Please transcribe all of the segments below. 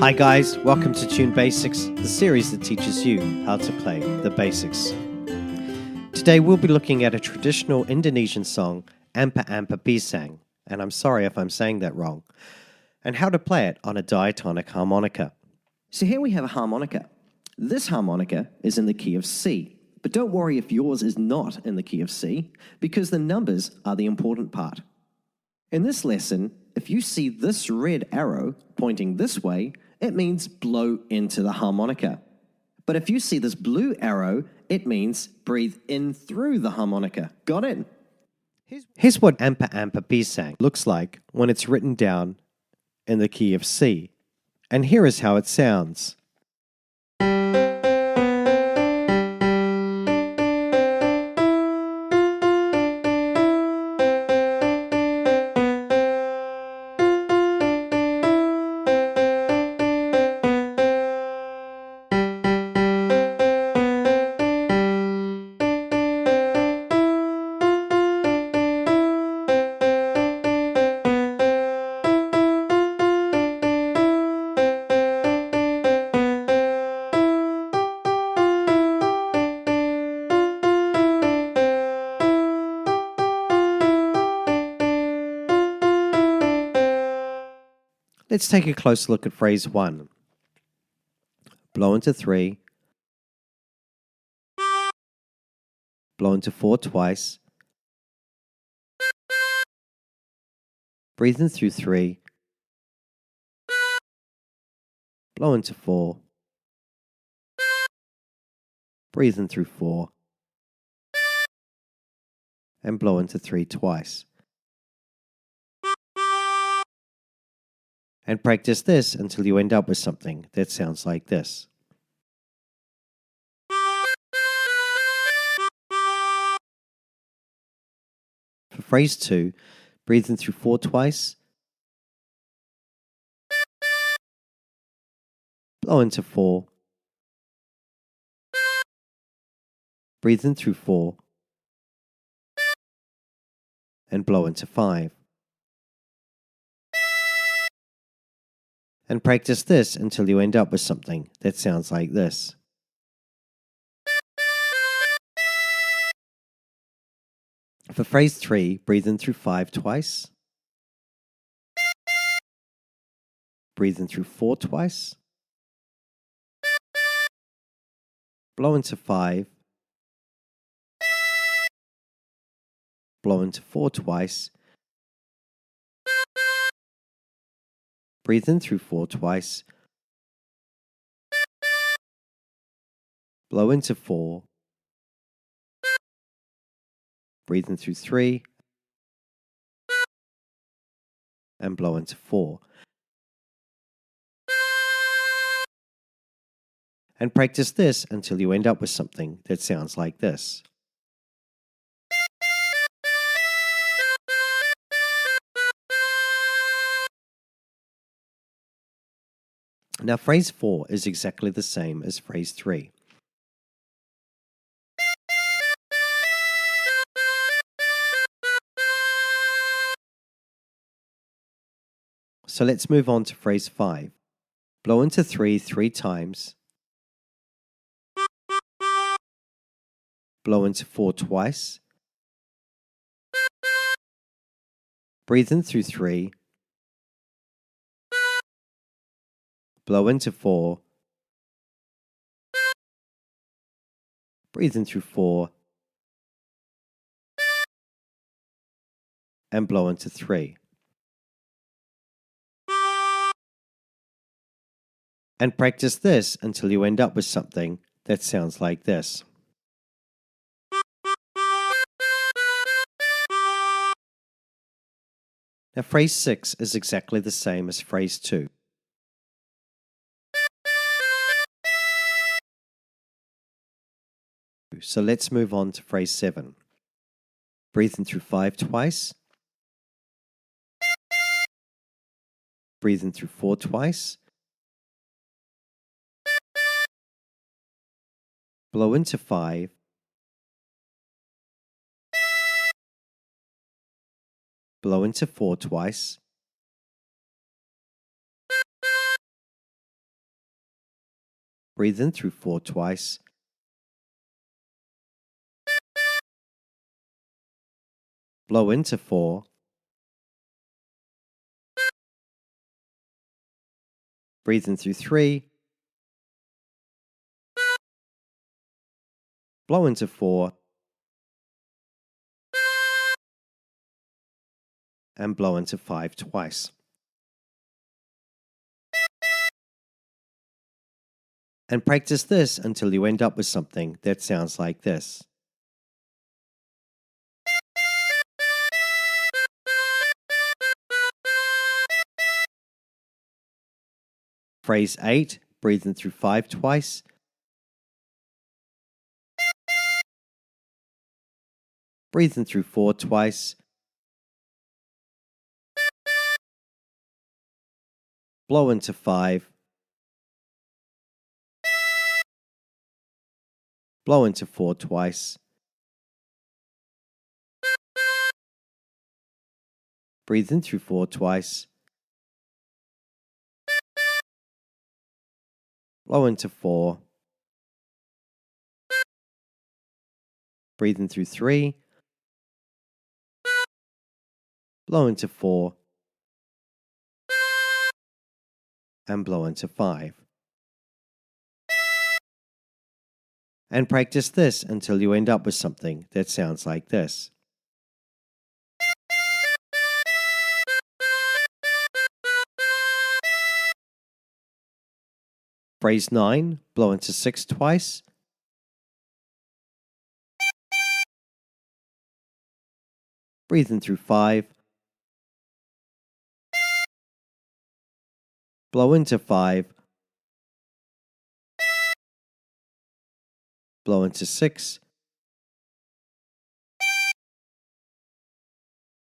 Hi guys, welcome to Tune Basics, the series that teaches you how to play the basics. Today we'll be looking at a traditional Indonesian song, Ampar-ampar Pisang, and I'm sorry if I'm saying that wrong, and how to play it on a diatonic harmonica. So here we have a harmonica. This harmonica is in the key of C, but don't worry if yours is not in the key of C, because the numbers are the important part. In this lesson, if you see this red arrow pointing this way, it means blow into the harmonica. But if you see this blue arrow, it means breathe in through the harmonica. Got it? Here's what Ampar-ampar Pisang looks like when it's written down in the key of C. And here is how it sounds. Let's take a close look at phrase 1. Blow into 3, blow into 4 twice, breathe in through 3, blow into 4, breathe in through 4, and blow into 3 twice. And practice this until you end up with something that sounds like this. For phrase 2, breathe in through 4 twice, blow into 4, breathe in through 4, and blow into 5. And practice this until you end up with something that sounds like this. For phrase 3, breathe in through 5 twice, breathe in through 4 twice, blow into 5, blow into 4 twice, breathe in through 4 twice, blow into 4, breathe in through 3, and blow into 4. And practice this until you end up with something that sounds like this. Now phrase 4 is exactly the same as phrase 3. So let's move on to phrase 5. Blow into 3 3 times, blow into 4 twice, breathe in through 3, blow into 4, breathe in through 4, and blow into 3. And practice this until you end up with something that sounds like this. Now phrase 6 is exactly the same as phrase 2. So let's move on to phrase 7. Breathe in through 5 twice, breathe in through 4 twice, blow into 5, blow into 4 twice, Breathe in through 4 twice. Blow into 4. Breathe in through 3. Blow into 4. And blow into 5 twice. And practice this until you end up with something that sounds like this. Phrase 8, breathe in through 5 twice. Breathe in through 4 twice. Blow into 5. Blow into 4 twice. Breathe in through 4 twice. Blow into 4. Breathe in through 3. Blow into 4. And blow into 5. And practice this until you end up with something that sounds like this. Phrase 9, blow into 6 twice. Breathe in through 5. Blow into 5. Blow into 6.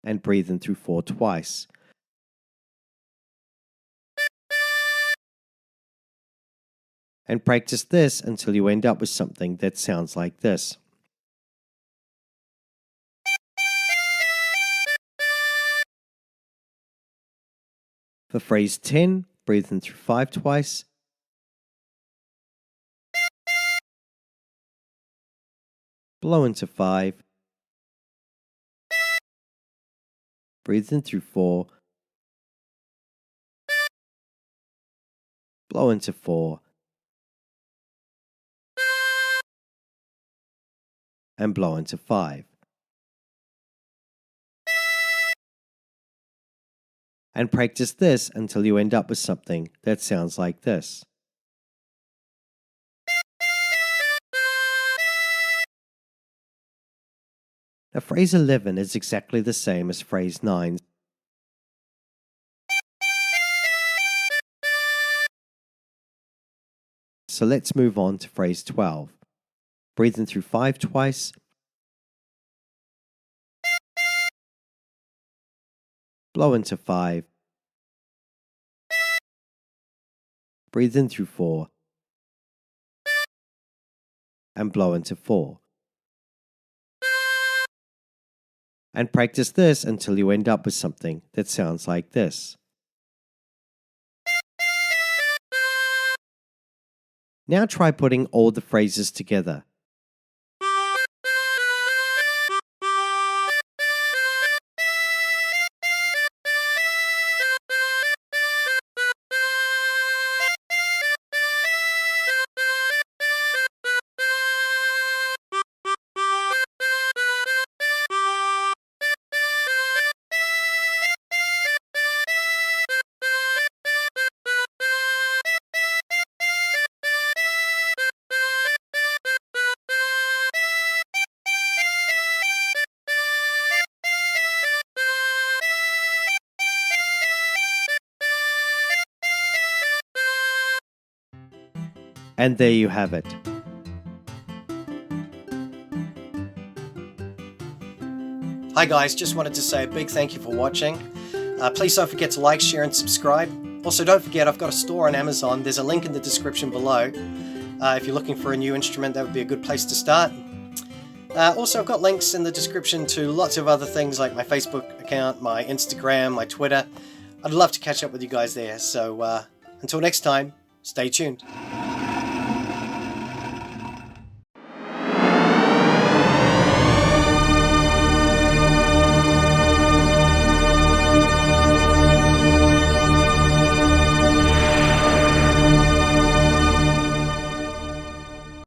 And breathe in through 4 twice. And practice this until you end up with something that sounds like this. For phrase 10, breathe in through 5 twice. Blow into 5. Breathe in through 4. Blow into 4. And blow into 5. And practice this until you end up with something that sounds like this. Now, phrase 11 is exactly the same as phrase 9. So let's move on to phrase 12. Breathe in through 5 twice. Blow into 5. Breathe in through 4. And blow into 4. And practice this until you end up with something that sounds like this. Now try putting all the phrases together. And there you have it. Hi guys, just wanted to say a big thank you for watching. Please don't forget to like, share and subscribe. Also don't forget I've got a store on Amazon. There's a link in the description below. If you're looking for a new instrument, that would be a good place to start. Also I've got links in the description to lots of other things like my Facebook account, my Instagram, my Twitter. I'd love to catch up with you guys there. So until next time, stay tuned.